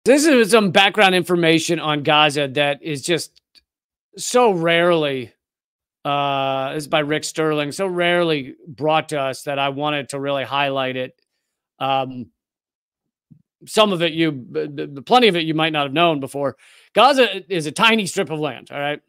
This is some background information on Gaza that is just so rarely, this is by Rick Sterling, so rarely brought to us that I wanted to really highlight it. Um, some of it, plenty of it you might not have known before. Gaza is a tiny strip of land, all right?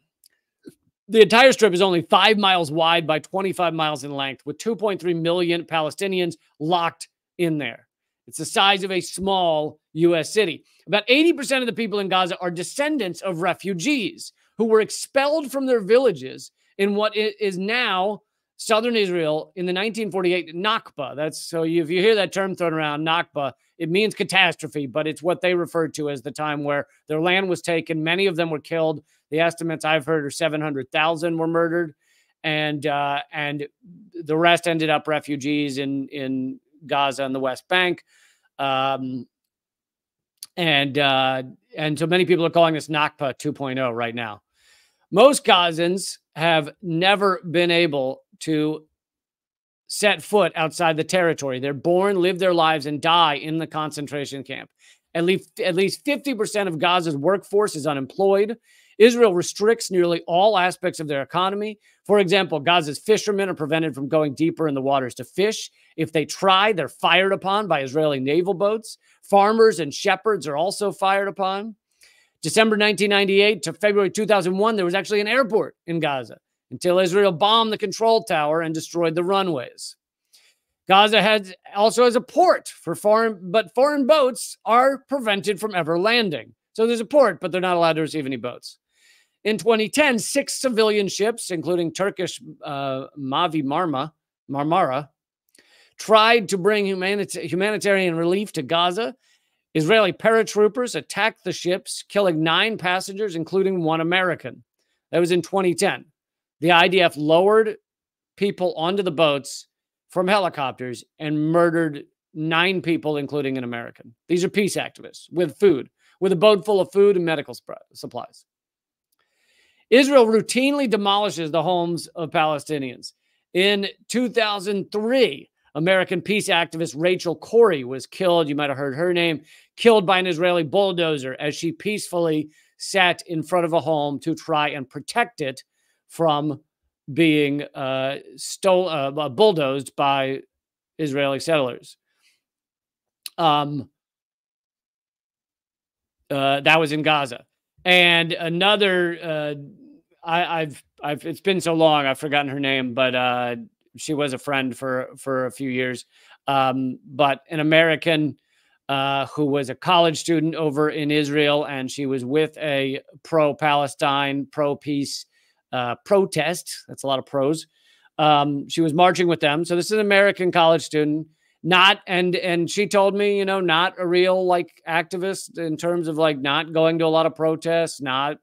The entire strip is only 5 miles wide by 25 miles in length, with 2.3 million Palestinians locked in there. It's the size of a small U.S. city. About 80% of the people in Gaza are descendants of refugees who were expelled from their villages in what is now southern Israel in the 1948 Nakba. That's so if you hear that term thrown around, Nakba, it means catastrophe, but it's what they referred to as the time where their land was taken. Many of them were killed. The estimates I've heard are 700,000 were murdered, and the rest ended up refugees in Gaza and the West Bank. And so many people are calling this Nakba 2.0 right now. Most Gazans have never been able to set foot outside the territory. They're born, live their lives, and die in the concentration camp. At least 50% of Gaza's workforce is unemployed. Israel restricts nearly all aspects of their economy. For example, Gaza's fishermen are prevented from going deeper in the waters to fish. If they try, they're fired upon by Israeli naval boats. Farmers and shepherds are also fired upon. December 1998 to February 2001, there was actually an airport in Gaza until Israel bombed the control tower and destroyed the runways. Gaza also has a port for foreign boats are prevented from ever landing. So there's a port, but they're not allowed to receive any boats. In 2010, 6 civilian ships, including Turkish Mavi Marmara, tried to bring humanitarian relief to Gaza. Israeli paratroopers attacked the ships, killing 9 passengers, including 1 American. That was in 2010. The IDF lowered people onto the boats from helicopters and murdered 9 people, including an American. These are peace activists with food, with a boat full of food and medical supplies. Israel routinely demolishes the homes of Palestinians. In 2003, American peace activist Rachel Corrie was killed. You might have heard her name, killed by an Israeli bulldozer as she peacefully sat in front of a home to try and protect it from being bulldozed by Israeli settlers. That was in Gaza. And another, it's been so long, I've forgotten her name, but she was a friend for a few years. But an American who was a college student over in Israel, and she was with a pro-Palestine, pro-peace protest. That's a lot of pros. She was marching with them. So this is an American college student, and she told me, not a real like activist in terms of like not going to a lot of protests, not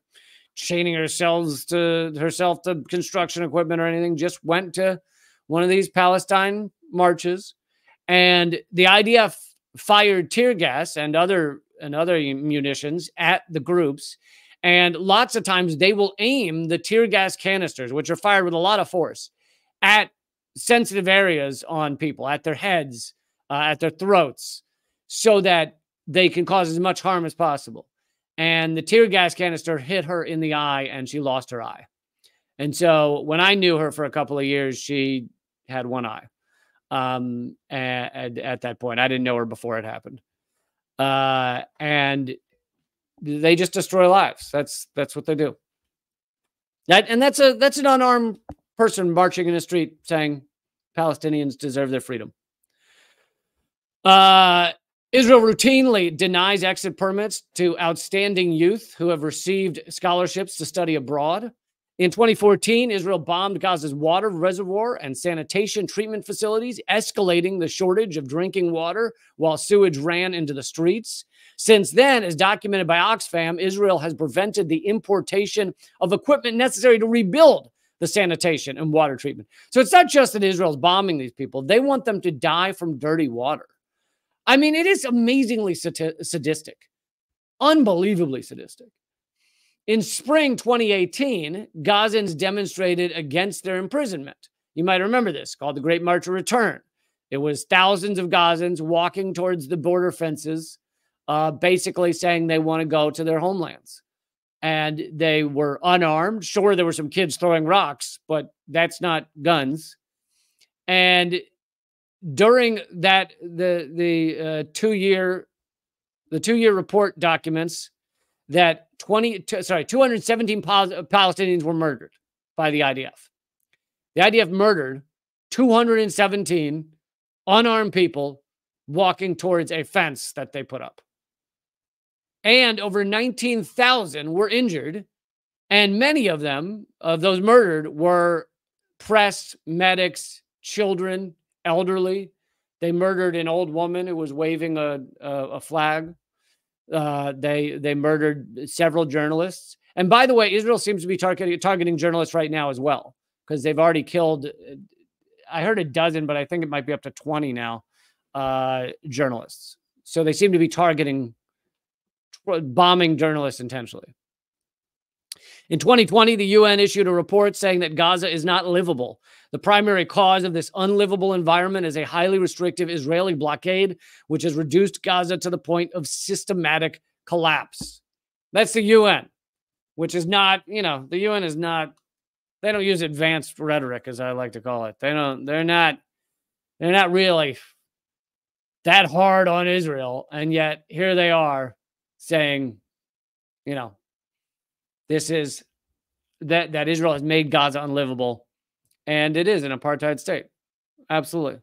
chaining herself to construction equipment or anything, just went to one of these Palestine marches. And the IDF fired tear gas and other munitions at the groups. And lots of times they will aim the tear gas canisters, which are fired with a lot of force, at sensitive areas on people, at their heads, at their throats, so that they can cause as much harm as possible. And the tear gas canister hit her in the eye, and she lost her eye. And so when I knew her for a couple of years, she had one eye. At that point, I didn't know her before it happened. And they just destroy lives. That's what they do. That's an unarmed person marching in the street saying Palestinians deserve their freedom. Israel routinely denies exit permits to outstanding youth who have received scholarships to study abroad. In 2014, Israel bombed Gaza's water reservoir and sanitation treatment facilities, escalating the shortage of drinking water while sewage ran into the streets. Since then, as documented by Oxfam, Israel has prevented the importation of equipment necessary to rebuild the sanitation and water treatment. So it's not just that Israel's bombing these people. They want them to die from dirty water. I mean, it is amazingly sadistic, unbelievably sadistic. In spring 2018, Gazans demonstrated against their imprisonment. You might remember this, called the Great March of Return. It was thousands of Gazans walking towards the border fences basically saying they want to go to their homelands. And they were unarmed. Sure, there were some kids throwing rocks, but that's not guns. And during that, the 2 year report documents that 217 Palestinians were murdered by the IDF. The IDF murdered 217 unarmed people walking towards a fence that they put up. And over 19,000 were injured. And many of them, of those murdered, were press, medics, children, elderly. They murdered an old woman who was waving a flag. They murdered several journalists. And by the way, Israel seems to be targeting journalists right now as well, because they've already killed, I heard a dozen, but I think it might be up to 20 now, journalists. So they seem to be bombing journalists intentionally. In 2020, the UN issued a report saying that Gaza is not livable. The primary cause of this unlivable environment is a highly restrictive Israeli blockade, which has reduced Gaza to the point of systematic collapse. That's the UN, which is not, the UN is not, they don't use advanced rhetoric, as I like to call it. They're not really that hard on Israel. And yet here they are saying, this is that Israel has made Gaza unlivable, and it is an apartheid state. Absolutely.